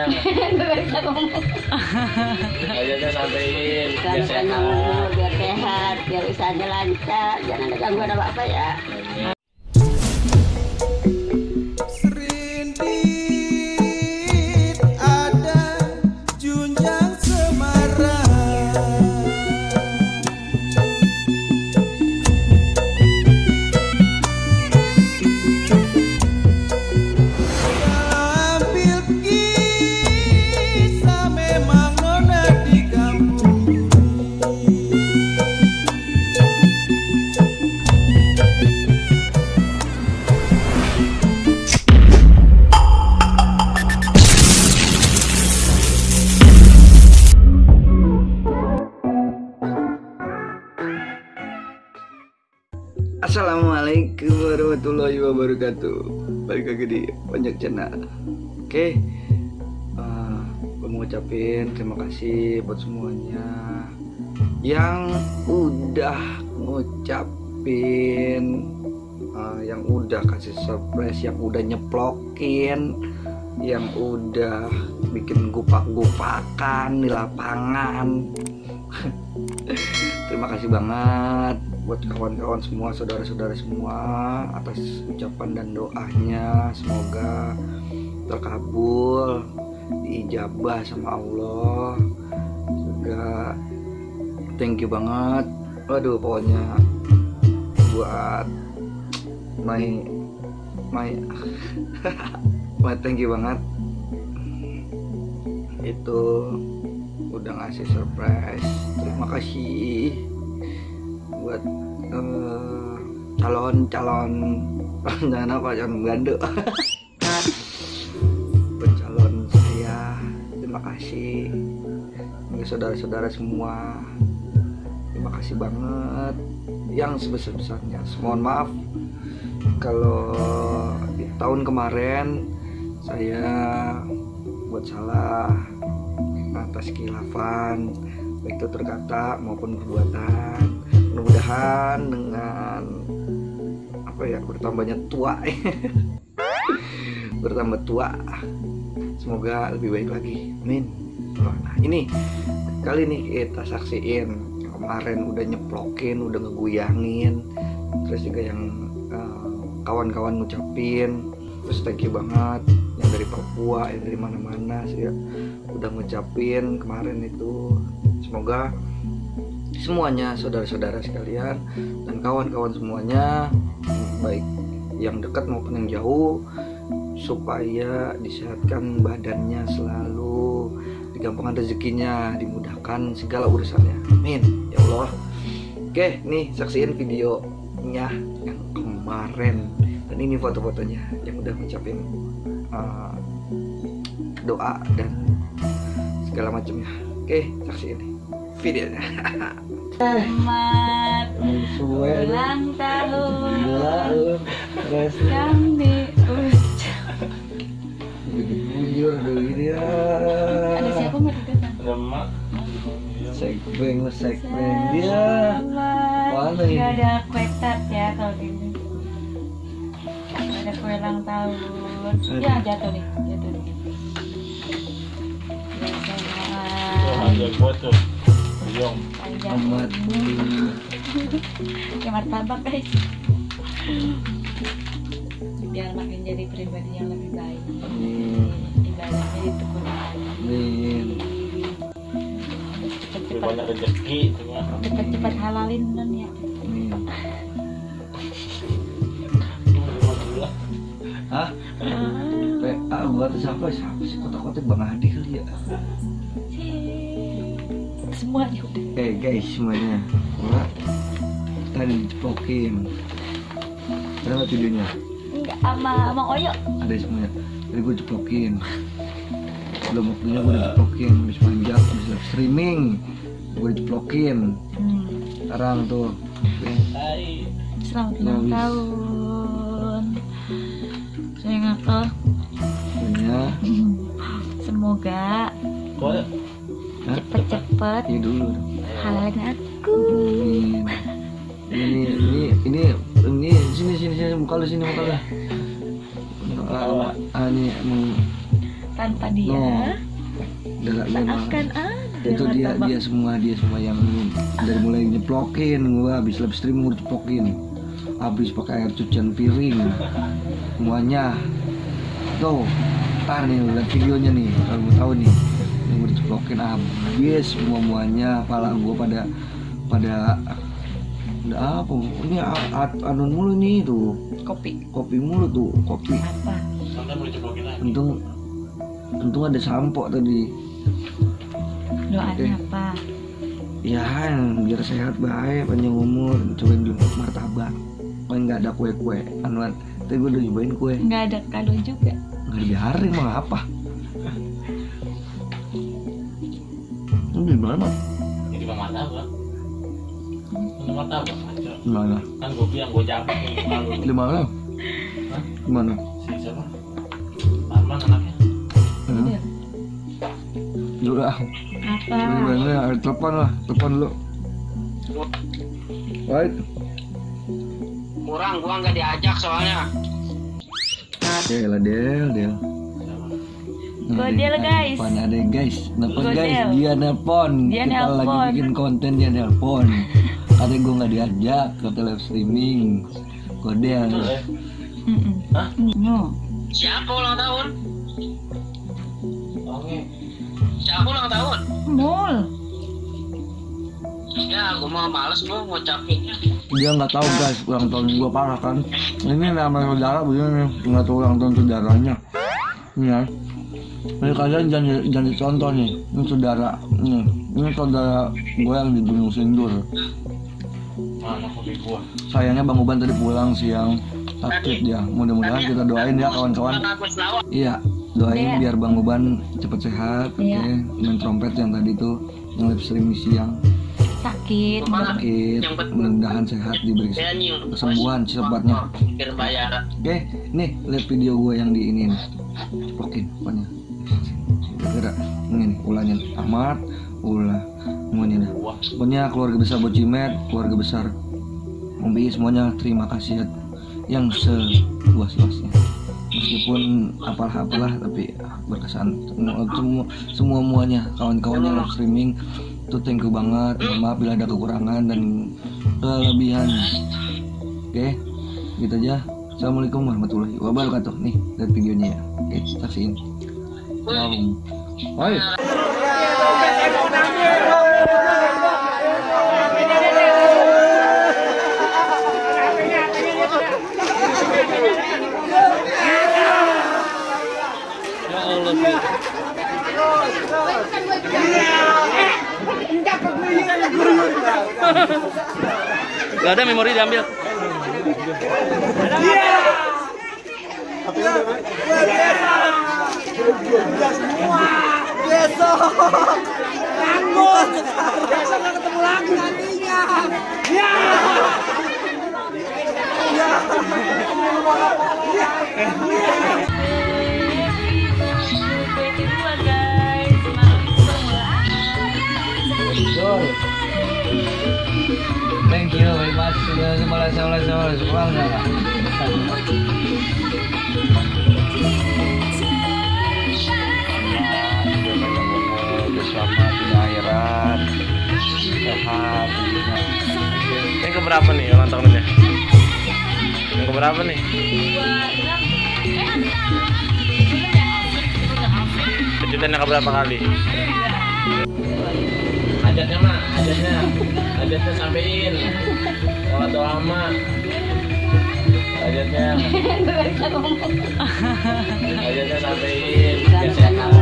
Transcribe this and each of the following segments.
Nggak bisa ngomong. Aja sampein. Kan ngomong biar sehat, biar usahanya lancar, jangan ada gangguan apa-apa ya. Serindit ada junjang semarang. Ambil kisah memang nona di kampung ini. Assalamualaikum warahmatullahi wabarakatuh. Balik lagi di Banyak Channel. Oke, gue mau ngucapin terima kasih buat semuanya yang udah ngucapin, yang udah kasih surprise, yang udah nyeplokin, yang udah bikin gupak-gupakan di lapangan. Terima kasih banget buat kawan-kawan semua, saudara-saudara semua atas ucapan dan doanya. Semoga terkabul, diijabah sama Allah. Juga thank you banget. Waduh, pokoknya buat my thank you banget itu udah ngasih surprise. Terima kasih buat calon jangan apa, calon gando. Buat calon saya terima kasih. Bagi saudara-saudara semua terima kasih banget yang sebesar-besarnya. Mohon maaf kalau di tahun kemarin saya buat salah atas khilafan, baik itu terkata maupun perbuatan. Mudah-mudahan dengan bertambahnya tua bertambah tua, semoga lebih baik lagi, amin. Nah, ini kali ini kita saksiin yang kemarin udah nyeplokin, udah ngeguyangin, terus juga yang kawan-kawan ngucapin, terus thank you banget yang dari Papua, yang dari mana-mana sih ya, udah ngucapin kemarin itu. Semoga semuanya, saudara-saudara sekalian dan kawan-kawan semuanya, baik yang dekat maupun yang jauh, supaya disehatkan badannya selalu, digampangkan rezekinya, dimudahkan segala urusannya, amin ya Allah. Oke, nih saksiin videonya yang kemarin, dan ini foto-fotonya yang udah ngucapin doa dan segala macamnya. Oke, saksiin videonya. Selamat ulang tahun kami Bujur dulu dia. Ada siapa nggak di depan? Lemak. Sekbeng dia. Mana ini? Nggak ada kue tart ya kalau gini. Nggak ada kue ulang tahun. Ya jatuh nih. Ada gua tuh. Buyong. Amat. Kayak martabak guys. Biar makin jadi pribadi yang lebih baik. Ibadahnya ditekuni lagi. Amin. Banyak rezeki semua. Cepat-cepat halalin dan ya. Amin. Hah? PA buat siapa sih? Kotak-kotak Bang Adi kali ya. Semuanya udah. Guys semuanya, tadi diceplokin. Ada nggak videonya? Enggak, sama Mang Oyo. Ada semuanya. Tadi gue ceplokin. Belum waktunya gue diceplokin. Habis panjang, habis live streaming, gue diceplokin. Sekarang tuh. Selamat ulang tahun. Saya ngakal. Punya. Semoga cepet-cepet Ini dulu. halalin aku. Ini sini muka lu. Ini tanpa dia Udah tak akan ada itu dia martabak. dia semua yang dari mulai nyeplokin gua habis live stream gua ceplokin, habis pakai air cucian piring semuanya tuh. Ntar nih lihat videonya nih kalau mau tahu nih, ini gua ceplokin habis semuanya. Pala gua pada udah apa ini anun mulu nih tuh, kopi mulu tuh, kopi Apa? Sampai mau dicopokin lagi. untung ada sampo tadi. Doanya apa? Ya biar sehat baik, panjang umur, cobain dulu martabak. Paling nggak ada kue anuan, tapi gue udah nyobain kue Nggak ada kado juga. nggak dibiarin mah apa. Ini di mana? Jadi bang martabak. Ini martabak aja. Di mana? Kan gue bilang gue capek nih malu. Di mana? Hah? Di mana? Si siapa? Arman anaknya. Iya. Dulu lah. Apa? Ini ada telepon dulu. Baik. Kurang, gua nggak diajak soalnya. Del. Godel, guys. Ada guys. Nelpon Godel. guys, dia nelpon. Dia Kita lagi nelpon. bikin konten dia nelpon. Katanya gue nggak diajak ke live streaming. Godel. Betul ya? Hah? No. Siapa ulang tahun? Oke. Siapa ulang tahun? Mul. Ya, gua mau males gua ngucapinnya. Dia nggak tahu guys ulang tahun gue parah kan. Ini nama saudara begini nggak tahu ulang tahun saudaranya. Ini ya. Ini kalian jangan dicontoh nih. Ini saudara. Ini saudara gue yang di Gunung Sindur. Mana kopi gua? Sayangnya Bang Uban tadi pulang siang, sakit dia. Mudah-mudahan kita doain ya kawan-kawan. Agus lawak. Iya, doain Iya. biar Bang Uban cepet sehat. Oke, Iya. main trompet yang tadi tuh yang live streaming siang Sakit. sakit. Yang betul. Mudah-mudahan sehat diberi kesembuhan secepatnya. Biar bayaran. Oke, nih lihat video gue yang di ini nih. Cepokin pokoknya. Kira ini nih ulahnya Ahmad, ulah semuanya dah. Pokoknya keluarga besar Bocimet, keluarga besar Ombi semuanya terima kasih yang seluas-luasnya. Meskipun apalah tapi berkesan semuanya kawan-kawan yang live streaming itu thank you banget. Mohon maaf bila ada kekurangan dan kelebihan. Oke, gitu aja. Assalamualaikum warahmatullahi wabarakatuh. Nih lihat videonya ya. Oke, saksiin. Salam. Hai. Gak ada memori diambil. Besok nggak ketemu lagi nantinya. Ya. Kedua guys, malam semua. Thank you very much. Sudah sekolah. Selamat di akhirat, sehat. Yang keberapa nih ulang tahunnya? Yang keberapa nih? Kejutan yang keberapa kali? Hajatnya sampein. Kalau doa mah hajatnya sampein. Biar sehat.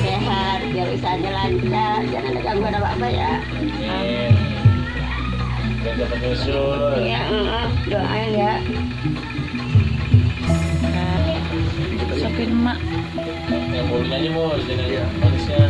Biar sehat, biar usahanya lancar, jangan ada gangguan apa-apa ya. Amin. Biar dapat nyusul. Ya, doain ya. Sopin emak. Yang bolunya aja mau, jangan manisnya.